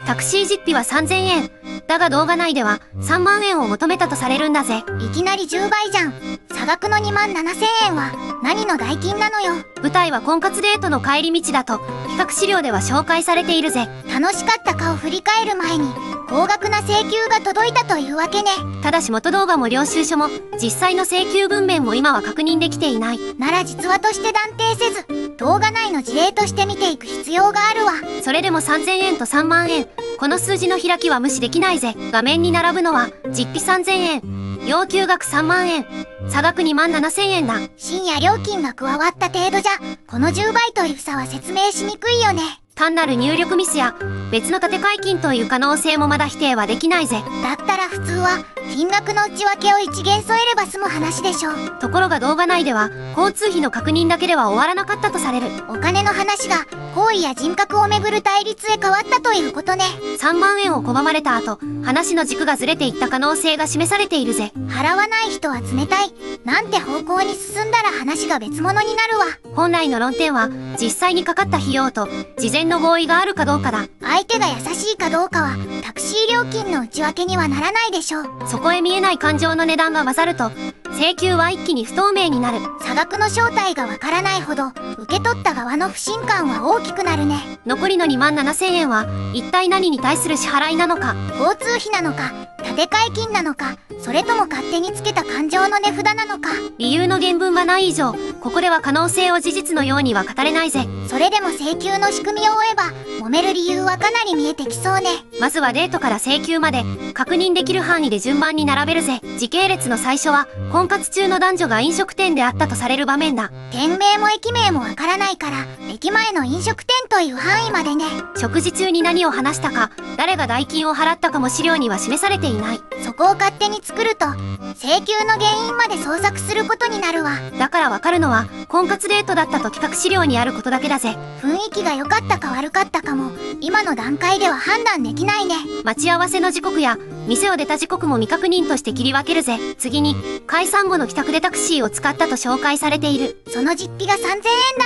タクシー実費は3000円。だが動画内では3万円を求めたとされるんだぜ。いきなり10倍じゃん。差額の2万7000円は何の代金なのよ。舞台は婚活デートの帰り道だと企画資料では紹介されているぜ。楽しかったかを振り返る前に高額な請求が届いたというわけね。ただし元動画も領収書も実際の請求文面も今は確認できていない。なら実話として断定せず動画内の事例として見ていく必要があるわ。それでも3000円と3万円、この数字の開きは無視できないぜ。画面に並ぶのは実費3000円、要求額3万円、差額2万7000円だ。深夜料金が加わった程度じゃこの10倍という差は説明しにくいよね。単なる入力ミスや別の立て替え金という可能性もまだ否定はできないぜ。だったら普通は金額の内訳を一元添えれば済む話でしょう。ところが動画内では交通費の確認だけでは終わらなかったとされる。お金の話が行為や人格をめぐる対立へ変わったということね。3万円を拒まれた後、話の軸がずれていった可能性が示されているぜ。払わない人は冷たいなんて方向に進んだら話が別物になるわ。本来の論点は実際にかかった費用と事前の合意があるかどうかだ。相手が優しいかどうかはタクシー料金の内訳にはならないでしょう。そこへ見えない感情の値段が混ざると請求は一気に不透明になる。差額の正体がわからないほど受け取った側の不信感は大きくなるね。残りの2万7000円は一体何に対する支払いなのか。交通費なのか立て替え金なのか、それとも勝手につけた感情の値札なのか。理由の原文がない以上ここでは可能性を事実のようには語れないぜ。それでも請求の仕組みを追えば揉める理由はかなり見えてきそうね。まずはデートから請求まで確認できる範囲で順番に並べるぜ。時系列の最初は婚活中の男女が飲食店であったとされる場面だ。店名も駅名もわからないから駅前の飲食店という範囲までね。食事中に何を話したか、誰が代金を払ったかも資料には示されていない。そこを勝手に作ると請求の原因まで捜索することになるわ。だからわかるのは婚活デートだったと企画資料にあることだけだぜ。雰囲気が良かったか悪かったかも今の段階では判断できないね。待ち合わせの時刻や店を出た時刻も未確認として切り分けるぜ。次に解散後の帰宅でタクシーを使ったと紹介されている。その実費が3000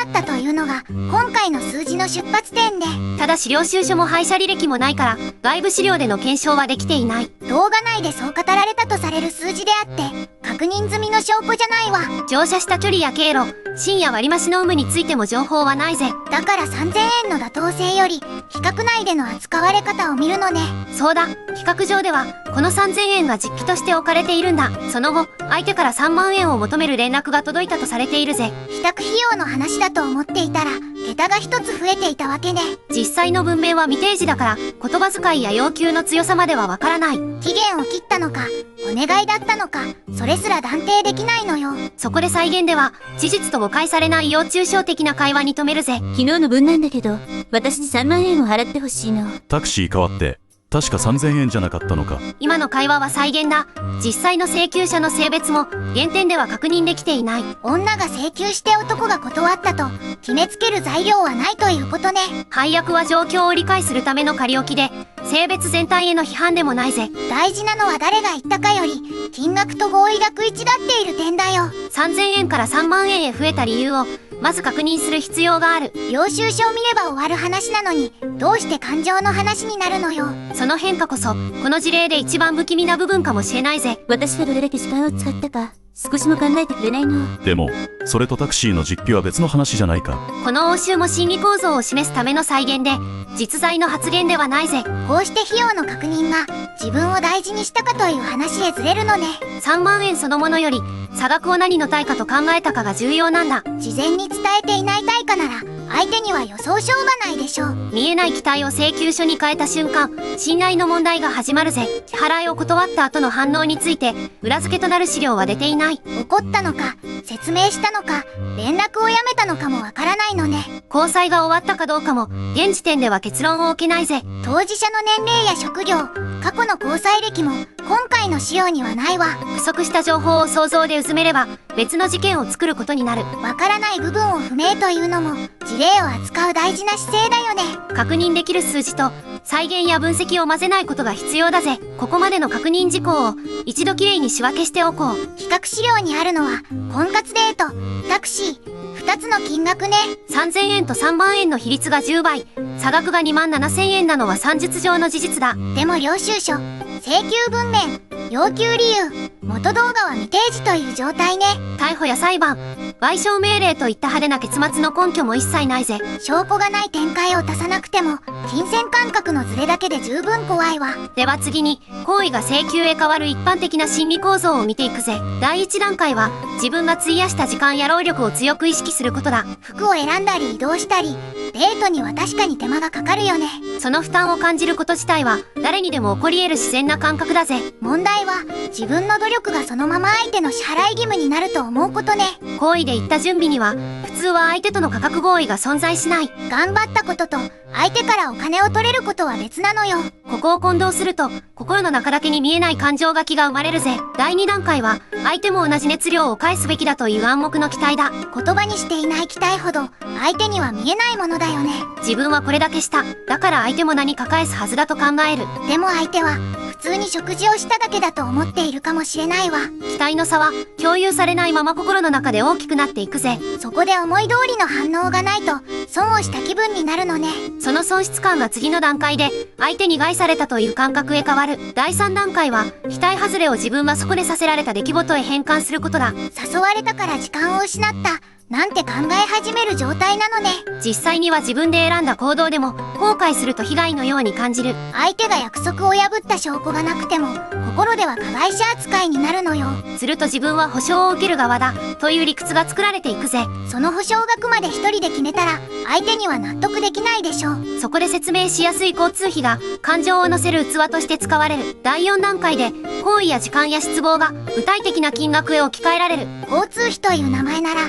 円だったというのが今回の数字の出発点で、ただし領収書も配車履歴もないから外部資料での検証はできていない。動画内でそう語られたとされる数字であって確認済みの証拠じゃないわ。乗車した距離や経路、深夜割増の有無についても情報はないぜ。だから3000円の妥当性より比較内での扱われ方を見るのね。そうだ、比較上ではこの3000円が実費として置かれているんだ。その後相手から3万円を求める連絡が届いたとされているぜ。帰宅費用の話だと思っていたら桁が一つ増えていたわけね。実際の文面は未提示だから言葉遣いや要求の強さまではわからない。期限を切ったのかお願いだったのかそれすら断定できないのよ。そこで再現では事実と誤解されない要抽象的な会話に止めるぜ。昨日の分なんだけど私に3万円を払ってほしいの。タクシー変わって確か3000円じゃなかったのか。今の会話は再現だ。実際の請求者の性別も原点では確認できていない。女が請求して男が断ったと決めつける材料はないということね。配役は状況を理解するための仮置きで性別全体への批判でもないぜ。大事なのは誰が言ったかより金額と合意が食い違っている点だよ。3000円から3万円へ増えた理由をまず確認する必要がある。領収書を見れば終わる話なのにどうして感情の話になるのよ。その変化こそこの事例で一番不気味な部分かもしれないぜ。私がどれだけ時間を使ったか少しも考えてくれないの。でもそれとタクシーの実費は別の話じゃないか。この応酬も心理構造を示すための再現で実在の発言ではないぜ。こうして費用の確認が自分を大事にしたかという話へずれるのね。3万円そのものより差額を何の対価と考えたかが重要なんだ。事前に伝えていない対価なら相手には予想しょうがないでしょう。見えない期待を請求書に変えた瞬間信頼の問題が始まるぜ。支払いを断った後の反応について裏付けとなる資料は出ていない。怒ったのか説明したのか連絡をやめたのかもわからないのね。交際が終わったかどうかも現時点では結論を置けないぜ。当事者の年齢や職業過去の交際歴も今回の資料にはないわ。不足した情報を想像で埋めれば別の事件を作ることになる。わからない部分を不明というのも事例を扱う大事な姿勢だよね。確認できる数字と再現や分析を混ぜないことが必要だぜ。ここまでの確認事項を一度きれいに仕分けしておこう。比較資料にあるのは婚活デートタクシー2つの金額ね。3000円と3万円の比率が10倍、差額が27,000円なのは算術上の事実だ。でも領収書、請求文面、要求理由、元動画は未提示という状態ね。逮捕や裁判、賠償命令といった派手な結末の根拠も一切ないぜ。証拠がない展開を足さなくても、金銭感覚のズレだけで十分怖いわ。では次に、行為が請求へ変わる一般的な心理構造を見ていくぜ。第一段階は、自分が費やした時間や労力を強く意識することだ。服を選んだり移動したり、デートには確かに手間がかかるよね。その負担を感じること自体は、誰にでも起こり得る自然な感覚だぜ。問題は、自分の努力がそのまま相手の支払い義務になると思うことね。行為で言った準備には、普通は相手との価格合意が存在しない。頑張ったことと、相手からお金を取れることは別なのよ。ここを混同すると、心の中だけに見えない感情が気が生まれるぜ。第2段階は、相手も同じ熱量を返すべきだという暗黙の期待だ。言葉にしていない期待ほど、相手には見えないものだよね。自分はこれだけした。だから相手も何か返すはずだと考える。でも相手は、普通に食事をしただけだと思っているかもしれないわ。期待の差は、共有されないまま心の中で大きくなっていくぜ。そこで思い通りの反応がないと、損をした気分になるのね。その損失感が次の段階で、相手に害されたという感覚へ変わる。第3段階は、期待外れを自分は損ねさせられた出来事へ変換することだ。誘われたから時間を失った。なんて考え始める状態なのね。実際には自分で選んだ行動でも、後悔すると被害のように感じる。相手が約束を破った証拠がなくても、心では加害者扱いになるのよ。すると自分は保証を受ける側だ、という理屈が作られていくぜ。その保証額まで一人で決めたら、相手には納得できないでしょう。そこで説明しやすい交通費が、感情を乗せる器として使われる。第4段階で、行為や時間や失望が、具体的な金額へ置き換えられる。交通費という名前なら、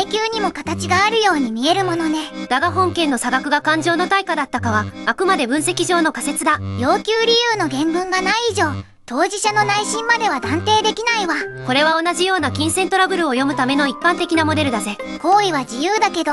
請求にも形があるように見えるものね。だが本件の差額が感情の対価だったかは、あくまで分析上の仮説だ。要求理由の原文がない以上、当事者の内心までは断定できないわ。これは同じような金銭トラブルを読むための一般的なモデルだぜ。行為は自由だけど、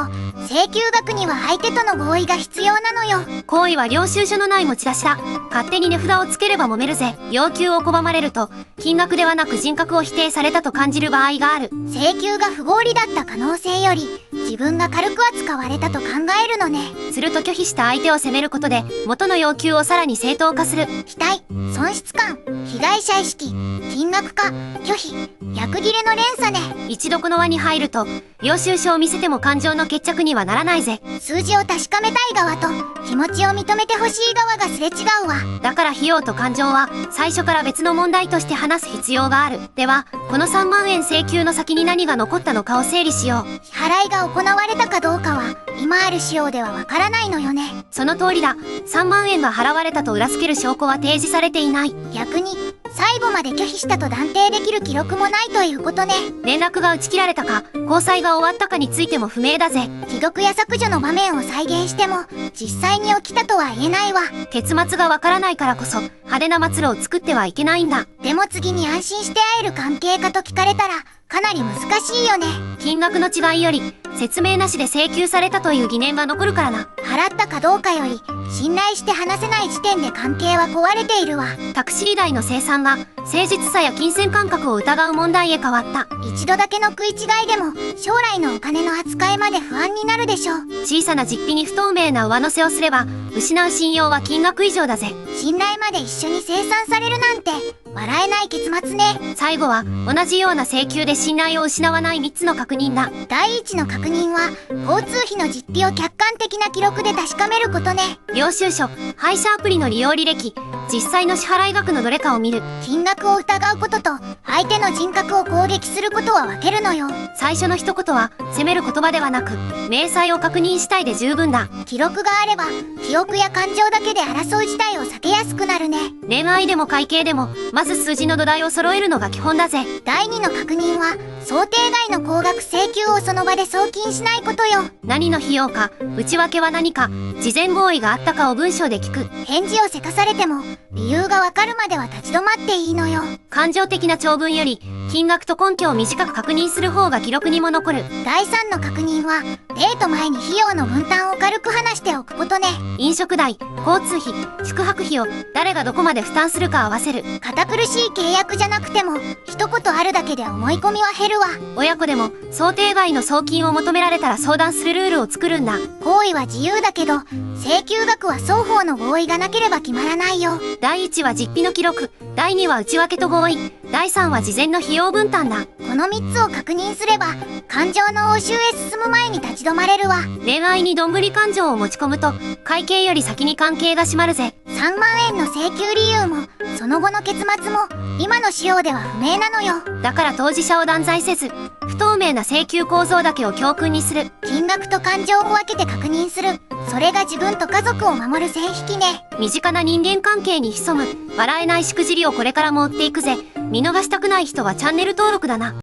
請求額には相手との合意が必要なのよ。行為は領収書のない持ち出しだ。勝手に値札をつければ揉めるぜ。要求を拒まれると、金額ではなく人格を否定されたと感じる場合がある。請求が不合理だった可能性より、自分が軽く扱われたと考えるのね。すると拒否した相手を責めることで、元の要求をさらに正当化する。期待、損失感、被害者意識、金額化、拒否、逆切れの連鎖ね。一度この輪に入ると、領収書を見せても感情の決着にはならないぜ。数字を確かめたい側と、気持ちを認めてほしい側がすれ違うわ。だから費用と感情は、最初から別の問題として話す必要がある。では、この3万円請求の先に何が残ったのかを整理しよう。支払いが行われたかどうかは、今ある仕様ではわからないのよね。その通りだ。3万円が払われたと裏付ける証拠は提示されていない。逆に、最後まで拒否したと断定できる記録もないということね。連絡が打ち切られたか、交際が終わったかについても不明だぜ。既読や削除の場面を再現しても、実際に起きたとは言えないわ。結末がわからないからこそ、派手な末路を作ってはいけないんだ。でも次に安心して会える関係かと聞かれたら、かなり難しいよね。金額の違いより、説明なしで請求されたという疑念が残るからな。払ったかどうかより、信頼して話せない時点で関係は壊れているわ。タクシー代の生産が、誠実さや金銭感覚を疑う問題へ変わった。一度だけの食い違いでも、将来のお金の扱いまで不安になるでしょう。小さな実費に不透明な上乗せをすれば、失う信用は金額以上だぜ。信頼まで一緒に清算されるなんて、笑えない結末ね。最後は、同じような請求で信頼を失わない3つの確認だ。第一の確認は、交通費の実費を客観的な記録で確かめることね。領収書、配車アプリの利用履歴、実際の支払い額のどれかを見る。金額を疑うことと、相手の人格を攻撃することは分けるのよ。最初の一言は、責める言葉ではなく、明細を確認したいで十分だ。記録があれば、記憶や感情だけで争う事態を避けやすくなるね。恋愛でも会計でも、まず数字の土台を揃えるのが基本だぜ。第二の確認は、想定外の高額請求をその場で送金しないことよ。何の費用か、内訳は何か、事前合意があったかを文章で聞く。返事をせかされても、理由がわかるまでは立ち止まっていいのよ。感情的な長文より、金額と根拠を短く確認する方が記録にも残る。第3の確認は、デート前に費用の分担を軽く話しておくことね。飲食代、交通費、宿泊費を誰がどこまで負担するか合わせる。堅苦しい契約じゃなくても、一言あるだけで思い込みは減るわ。親子でも想定外の送金を求められたら相談するルールを作るんだ。行為は自由だけど、請求額は双方の合意がなければ決まらないよ。第1は実費の記録、第2は内訳と合意、第3は事前の費用分担だ。この3つを確認すれば、感情の応酬へ進む前に立ち止まれるわ。恋愛にどんぶり感情を持ち込むと、会計より先に関係が閉まるぜ。3万円の請求理由も、その後の結末も、今の仕様では不明なのよ。だから当事者を断罪せず、不透明な請求構造だけを教訓にする。金額と感情を分けて確認する。それが自分と家族を守る線引きね。身近な人間関係に潜む、笑えないしくじりをこれからも追っていくぜ。見逃したくない人はチャンネル登録だな。